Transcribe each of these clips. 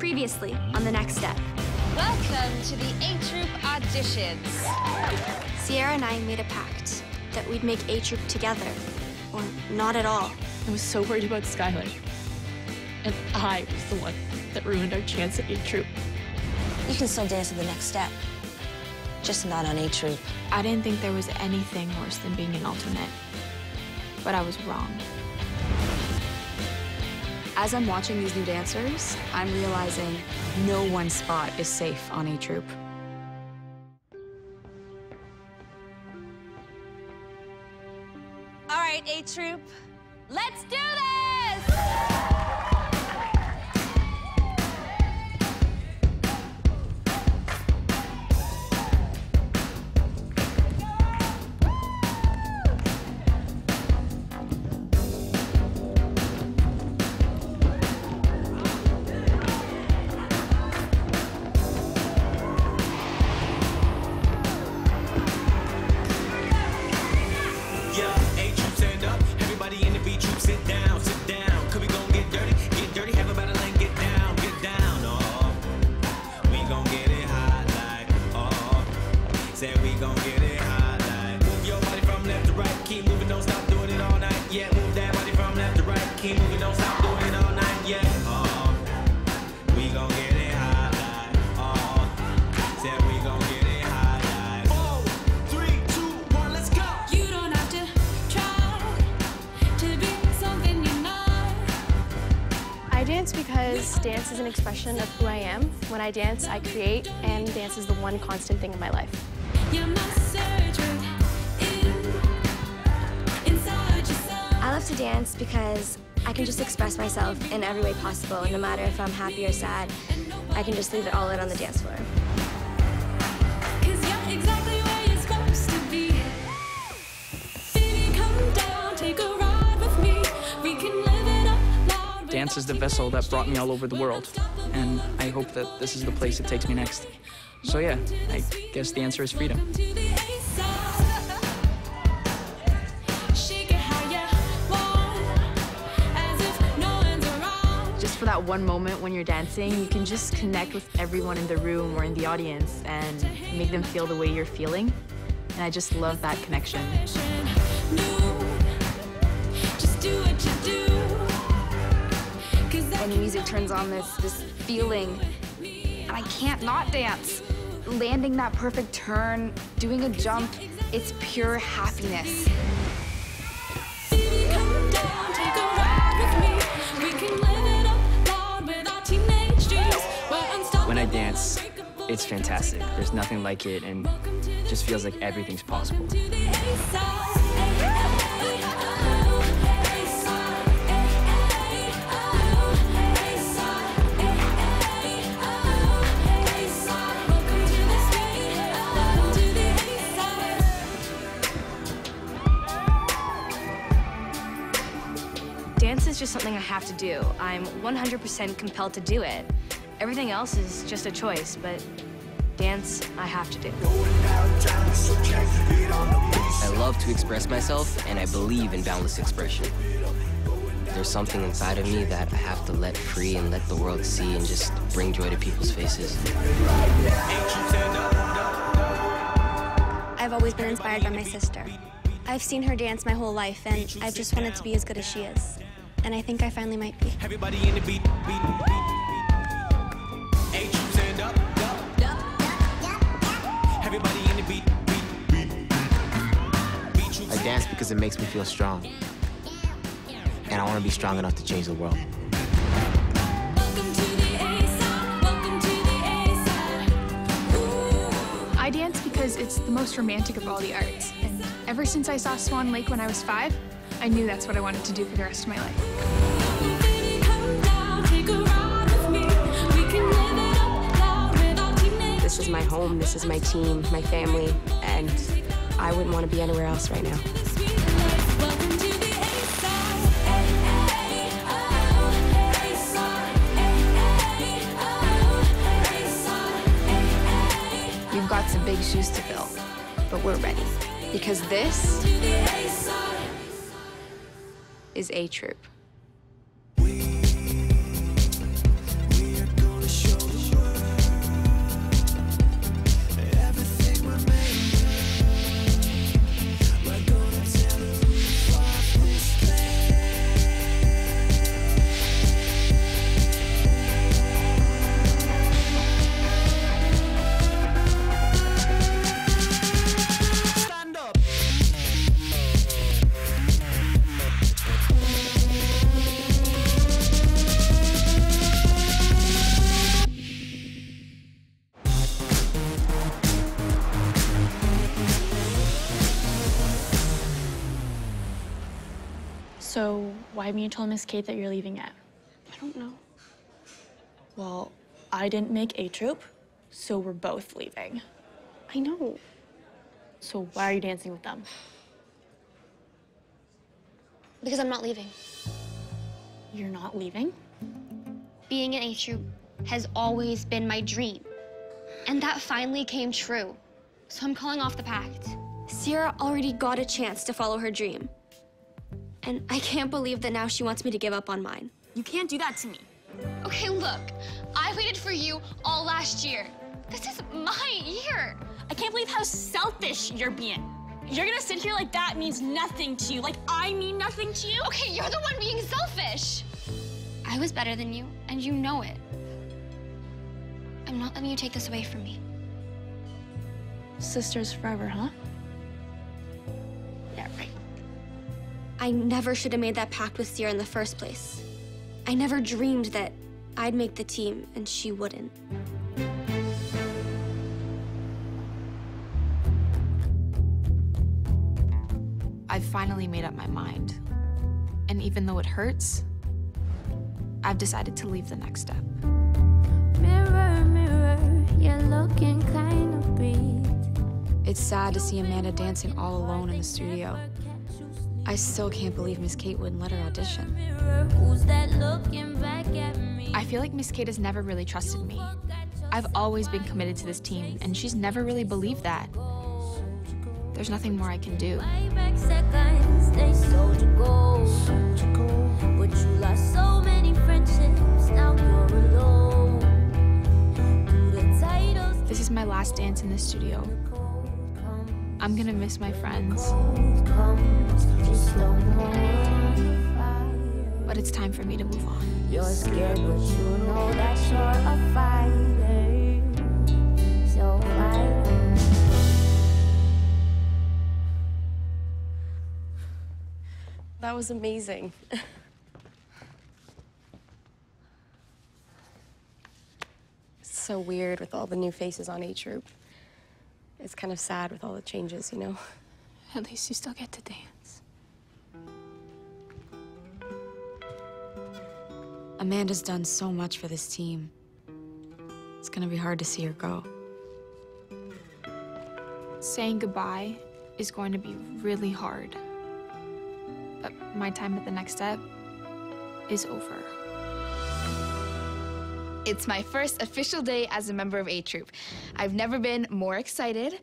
Previously on the next step. Welcome to the A-Troupe auditions. Cierra and I made a pact that we'd make A-Troupe together, or not at all. I was so worried about Skylar. And I was the one that ruined our chance at A-Troupe. You can still dance to the next step, just not on A-Troupe. I didn't think there was anything worse than being an alternate, but I was wrong. As I'm watching these new dancers, I'm realizing no one spot is safe on A-Troupe. All right, A-Troupe, let's do this! Because dance is an expression of who I am. When I dance, I create, and dance is the one constant thing in my life. I love to dance because I can just express myself in every way possible, and no matter if I'm happy or sad, I can just leave it all out on the dance floor. Dance is the vessel that brought me all over the world, and I hope that this is the place it takes me next. So yeah, I guess the answer is freedom. Just for that one moment when you're dancing, you can just connect with everyone in the room or in the audience and make them feel the way you're feeling. And I just love that connection. When the music turns on this feeling, and I can't not dance. Landing that perfect turn, doing a jump, it's pure happiness. When I dance, it's fantastic. There's nothing like it, and it just feels like everything's possible. Dance is just something I have to do. I'm 100% compelled to do it. Everything else is just a choice, but dance, I have to do. I love to express myself, and I believe in boundless expression. There's something inside of me that I have to let free and let the world see and just bring joy to people's faces. I've always been inspired by my sister. I've seen her dance my whole life, and I've just wanted to be as good as she is. And I think I finally might be. Everybody in the beat. A-Troupe stand up. Everybody in the beat. I dance because it makes me feel strong. And I want to be strong enough to change the world. I dance because it's the most romantic of all the arts. And ever since I saw Swan Lake when I was 5, I knew that's what I wanted to do for the rest of my life. This is my home, this is my team, my family, and I wouldn't want to be anywhere else right now. You've got some big shoes to fill, but we're ready. Because this is A-Troupe. We are gonna Why haven't you told Miss Kate that you're leaving yet? I don't know. Well, I didn't make A-Troupe, so we're both leaving. I know. So why are you dancing with them? Because I'm not leaving. You're not leaving? Being in A-Troupe has always been my dream. And that finally came true. So I'm calling off the pact. Cierra already got a chance to follow her dream. And I can't believe that now she wants me to give up on mine. You can't do that to me. Okay, look. I waited for you all last year. This is my year. I can't believe how selfish you're being. You're gonna sit here like that means nothing to you, like I mean nothing to you? Okay, you're the one being selfish. I was better than you, and you know it. I'm not letting you take this away from me. Sisters forever, huh? Yeah, right. I never should have made that pact with Cierra in the first place. I never dreamed that I'd make the team and she wouldn't. I've finally made up my mind. And even though it hurts, I've decided to leave the next step. Mirror, mirror, you're looking kind of beat. It's sad to see Amanda dancing all alone in the studio. I still can't believe Miss Kate wouldn't let her audition. Who's that looking back at me? I feel like Miss Kate has never really trusted me. I've always been committed to this team, and she's never really believed that. There's nothing more I can do. Back seconds, they sold you gold. But you lost so many friendships, now you're alone. This is my last dance in the studio. I'm gonna miss my friends. But it's time for me to move on. You're scared, but you know that you're a fighter. So fight. That was amazing. It's so weird with all the new faces on A-Troupe. It's kind of sad with all the changes, you know? At least you still get to dance. Amanda's done so much for this team. It's gonna be hard to see her go. Saying goodbye is going to be really hard. But my time at the next step is over. It's my first official day as a member of A-Troupe. I've never been more excited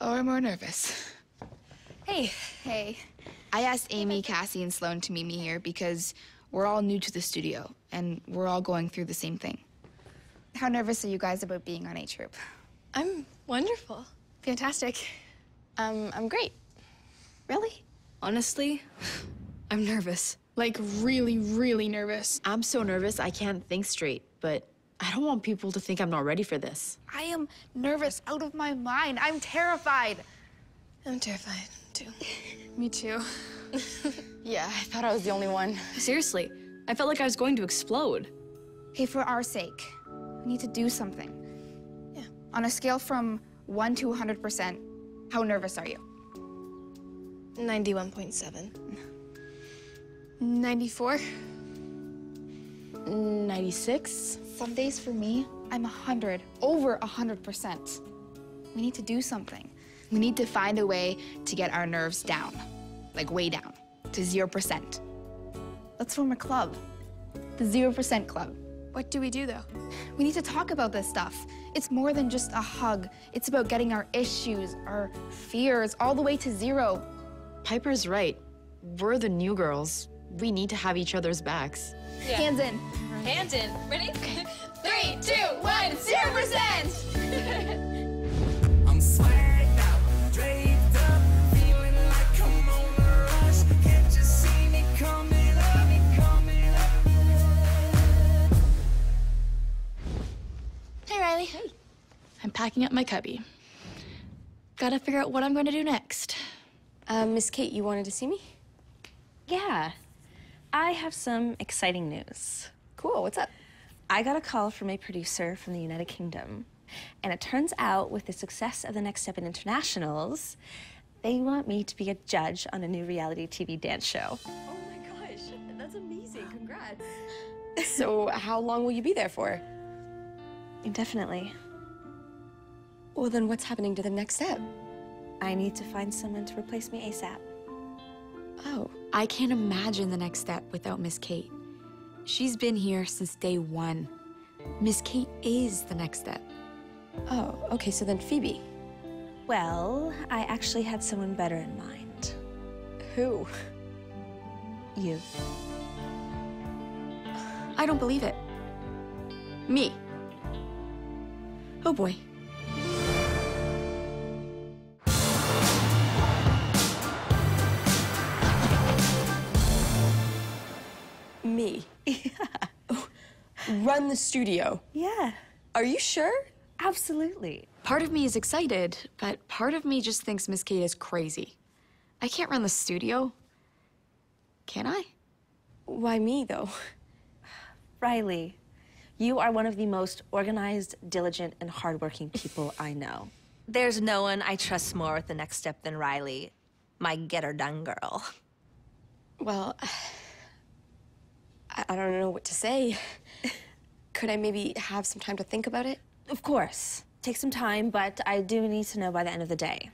or more nervous. Hey. Hey. I asked Amy, Cassie, and Sloane to meet me here because we're all new to the studio and we're all going through the same thing. How nervous are you guys about being on A-Troupe? I'm wonderful. Fantastic. I'm great. Really? Honestly, I'm nervous. Like really, really nervous. I'm so nervous I can't think straight, but I don't want people to think I'm not ready for this. I am nervous out of my mind. I'm terrified. I'm terrified, too. Me too. Yeah, I thought I was the only one. Seriously, I felt like I was going to explode. Okay, for our sake, we need to do something. Yeah. On a scale from 1 to 100%, how nervous are you? 91.7. 94. 96. Some days for me, I'm 100, over 100%. We need to do something. We need to find a way to get our nerves down, like way down, to 0%. Let's form a club, the 0% Club. What do we do, though? We need to talk about this stuff. It's more than just a hug. It's about getting our issues, our fears, all the way to 0. Piper's right. We're the new girls. We need to have each other's backs. Yeah. Hands in. Hands in. Ready? 3, 2, 1, 0%! I'm swagged out, draped up, feeling like I'm on a rush. Can't you see me coming up, Hey, Riley. Hey. I'm packing up my cubby. Gotta figure out what I'm going to do next. Miss Kate, you wanted to see me? Yeah. I have some exciting news. Cool, what's up? I got a call from a producer from the United Kingdom. And it turns out, with the success of the Next Step in Internationals, they want me to be a judge on a new reality TV dance show. Oh my Congrats. So how long will you be there for? Indefinitely. Well, then what's happening to the next step? I need to find someone to replace me ASAP. Oh. I can't imagine the next step without Miss Kate. She's been here since day one. Miss Kate is the next step. Oh, okay, so then Phoebe. Well, I actually had someone better in mind. Who? You. I don't believe it. Me. Oh boy. Me? Yeah. Run the studio? Yeah. Are you sure? Absolutely. Part of me is excited, but part of me just thinks Miss Kate is crazy. I can't run the studio. Can I? Why me, though? Riley, you are one of the most organized, diligent, and hardworking people I know. There's no one I trust more with the next step than Riley, my get-her-done girl. Well, I don't know what to say. Could I maybe have some time to think about it? Of course. Take some time, but I do need to know by the end of the day.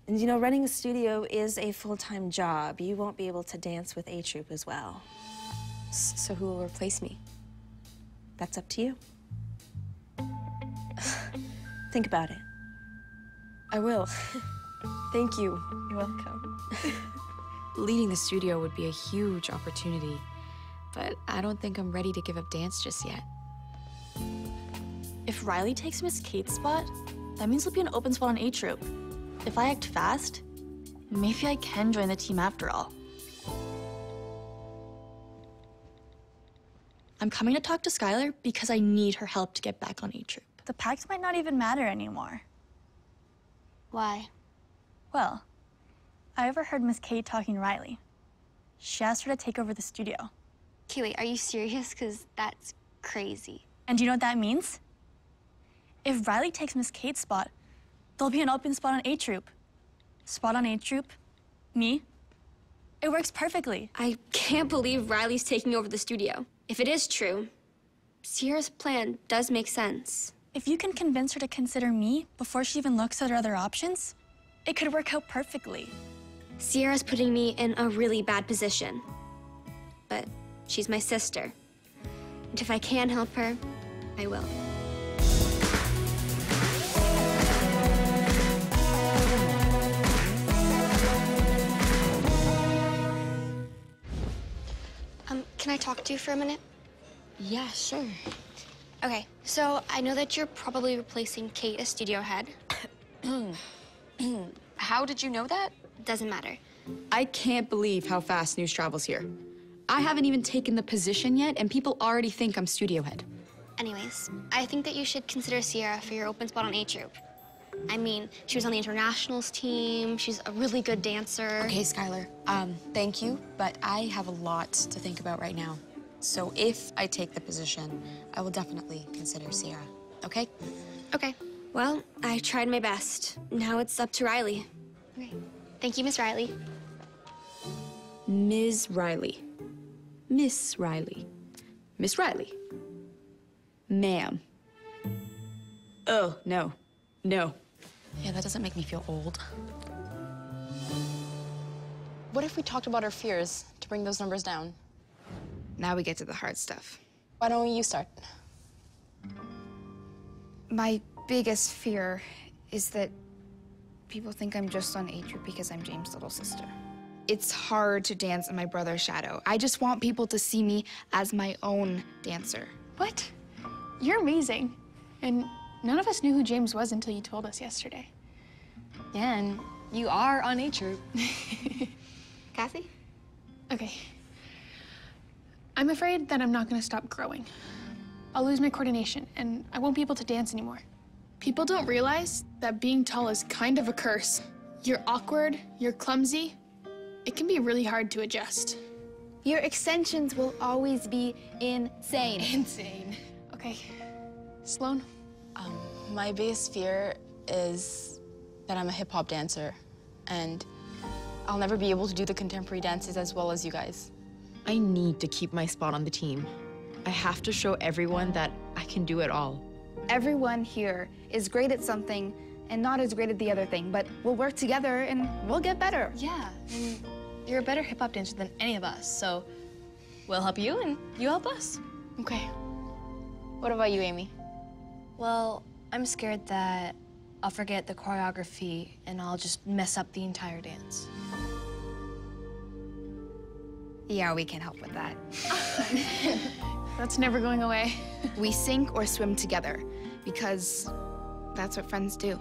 And you know, running a studio is a full-time job. You won't be able to dance with A-Troupe as well. So who will replace me? That's up to you. Think about it. I will. Thank you. You're welcome. Leading the studio would be a huge opportunity, but I don't think I'm ready to give up dance just yet. If Riley takes Miss Kate's spot, that means there'll be an open spot on A-Troupe. If I act fast, maybe I can join the team after all. I'm coming to talk to Skylar because I need her help to get back on A-Troupe. The pact might not even matter anymore. Why? Well, I overheard Miss Kate talking to Riley. She asked her to take over the studio. Okay, wait, are you serious? Because that's crazy. And do you know what that means? If Riley takes Miss Kate's spot, there'll be an open spot on A-Troupe. Spot on A-Troupe, me. It works perfectly. I can't believe Riley's taking over the studio. If it is true, Sierra's plan does make sense. If you can convince her to consider me before she even looks at her other options, it could work out perfectly. Sierra's putting me in a really bad position. But she's my sister. And if I can help her, I will. Can I talk to you for a minute? Yeah, sure. Okay, so I know that you're probably replacing Kate as studio head. How did you know that? Doesn't matter. I can't believe how fast news travels here. I haven't even taken the position yet, and people already think I'm studio head. Anyways, I think that you should consider Sierra for your open spot on A-Troupe. I mean, she was on the internationals team. She's a really good dancer. Okay, Skylar, thank you, but I have a lot to think about right now. So if I take the position, I will definitely consider Sierra, okay? Okay. Well, I tried my best. Now it's up to Riley. Okay. Thank you, Miss Riley. Ms. Riley. Miss Riley. Miss Riley. Ma'am. Oh, no. No. Yeah, that doesn't make me feel old. What if we talked about our fears to bring those numbers down? Now we get to the hard stuff. Why don't you start? My biggest fear is that people think I'm just on A-Troupe because I'm James' little sister. It's hard to dance in my brother's shadow. I just want people to see me as my own dancer. What? You're amazing. And none of us knew who James was until you told us yesterday. Yeah, and you are on A-Troupe. Cassie? Okay. I'm afraid that I'm not going to stop growing. I'll lose my coordination, and I won't be able to dance anymore. People don't realize that being tall is kind of a curse. You're awkward, you're clumsy. It can be really hard to adjust. Your extensions will always be insane. Insane. Okay. Sloane? My biggest fear is that I'm a hip-hop dancer, and I'll never be able to do the contemporary dances as well as you guys. I need to keep my spot on the team. I have to show everyone that I can do it all. Everyone here is great at something and not as great at the other thing, but we'll work together and we'll get better. Yeah, and you're a better hip-hop dancer than any of us, so we'll help you and you help us. Okay. What about you, Amy? Well, I'm scared that I'll forget the choreography and I'll just mess up the entire dance. Yeah, we can help with that. That's never going away. We sink or swim together because that's what friends do.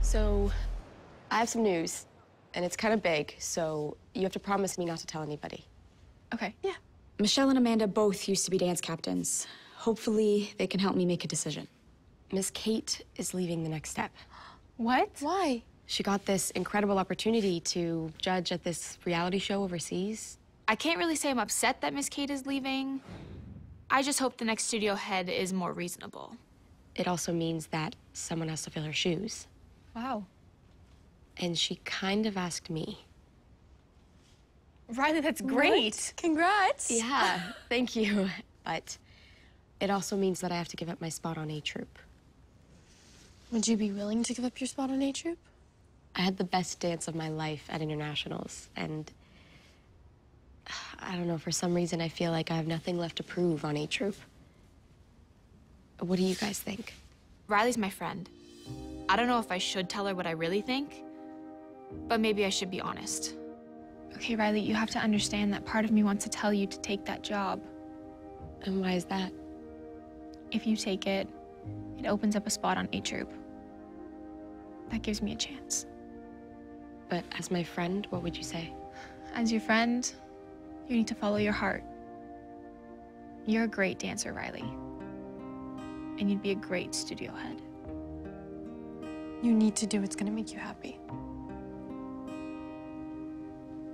So, I have some news, and it's kind of big, so you have to promise me not to tell anybody. Okay. Yeah. Michelle and Amanda both used to be dance captains. Hopefully, they can help me make a decision. Miss Kate is leaving the next step. What? Why? She got this incredible opportunity to judge at this reality show overseas. I can't really say I'm upset that Miss Kate is leaving. I just hope the next studio head is more reasonable. It also means that someone has to fill her shoes. Wow. And she kind of asked me. Riley, that's great. What? Congrats. Yeah, thank you. But it also means that I have to give up my spot on A-Troupe. Would you be willing to give up your spot on A-Troupe? I had the best dance of my life at internationals, and I don't know, for some reason I feel like I have nothing left to prove on A-Troupe. What do you guys think? Riley's my friend. I don't know if I should tell her what I really think, but maybe I should be honest. Okay, Riley, you have to understand that part of me wants to tell you to take that job. And why is that? If you take it, it opens up a spot on A-Troupe. That gives me a chance. But as my friend, what would you say? As your friend, you need to follow your heart. You're a great dancer, Riley. And you'd be a great studio head. You need to do what's gonna make you happy.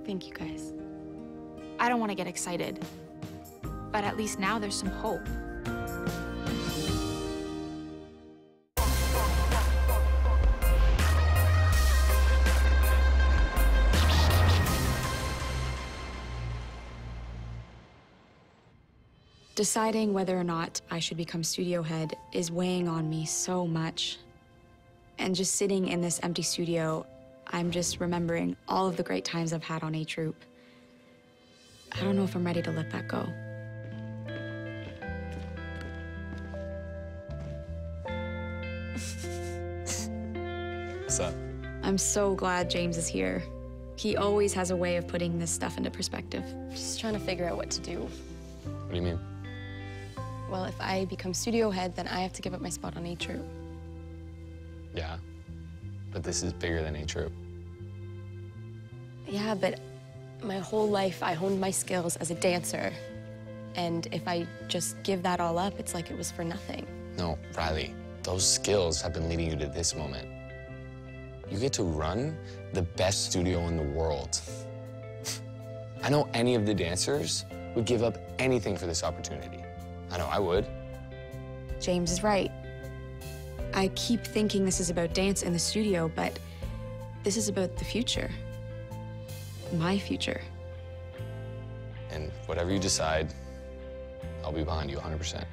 Thank you, guys. I don't want to get excited, but at least now there's some hope. Deciding whether or not I should become studio head is weighing on me so much. And just sitting in this empty studio, I'm just remembering all of the great times I've had on A-Troupe. I don't know if I'm ready to let that go. What's up? I'm so glad James is here. He always has a way of putting this stuff into perspective. Just trying to figure out what to do. What do you mean? Well, if I become studio head, then I have to give up my spot on A-Troupe. Yeah, but this is bigger than A-Troupe. Yeah, but my whole life I honed my skills as a dancer. And if I just give that all up, it's like it was for nothing. No, Riley, those skills have been leading you to this moment. You get to run the best studio in the world. I know any of the dancers would give up anything for this opportunity. I know I would. James is right. I keep thinking this is about dance in the studio, but this is about the future. My future. And whatever you decide, I'll be behind you 100%.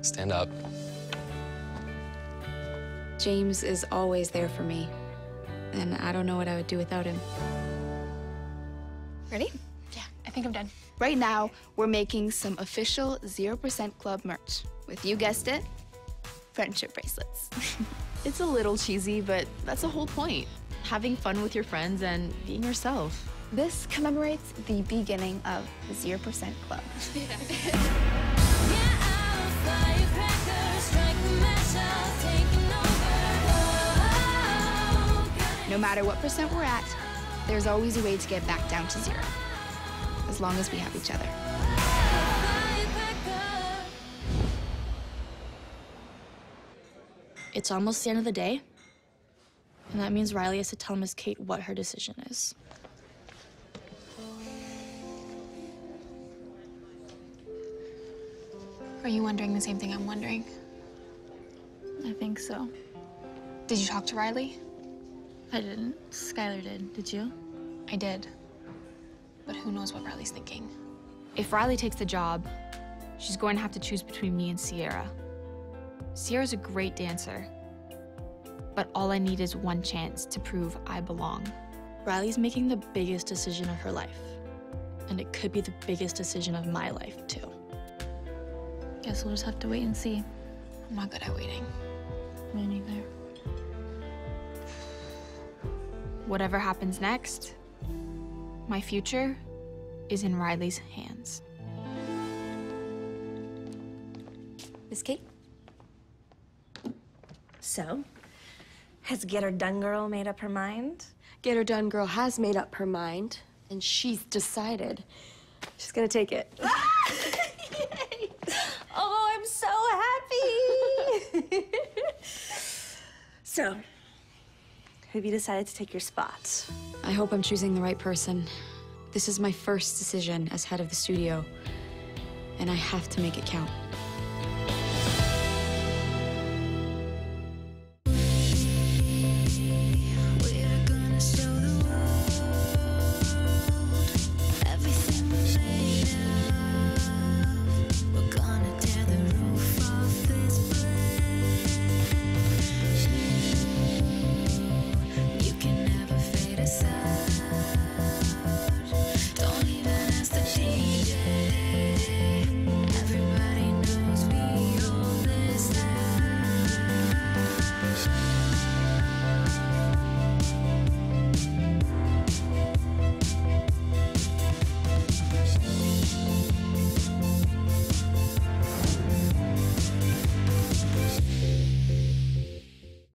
Stand up. James is always there for me, and I don't know what I would do without him. Ready? Yeah, I think I'm done. Right now, we're making some official 0% Club merch with, you guessed it, friendship bracelets. It's a little cheesy, but that's the whole point. Having fun with your friends and being yourself. This commemorates the beginning of the 0% Club. No matter what percent we're at, there's always a way to get back down to 0, as long as we have each other. It's almost the end of the day, and that means Riley has to tell Miss Kate what her decision is. Are Are you wondering the same thing I'm wondering? I think so. Did you talk to Riley? I didn't. Skylar did. Did you? I did. But who knows what Riley's thinking? If Riley takes the job, she's going to have to choose between me and Cierra. Sierra's a great dancer, but all I need is one chance to prove I belong. Riley's making the biggest decision of her life. And it could be the biggest decision of my life, too. Guess we'll just have to wait and see. I'm not good at waiting. Me neither. Whatever happens next, my future is in Riley's hands. Miss Kate? So, has Get Her Done Girl made up her mind? Get Her Done Girl has made up her mind, and she's decided. She's gonna take it. Yay! Oh, I'm so happy! So, who have you decided to take your spot? I hope I'm choosing the right person. This is my first decision as head of the studio, and I have to make it count.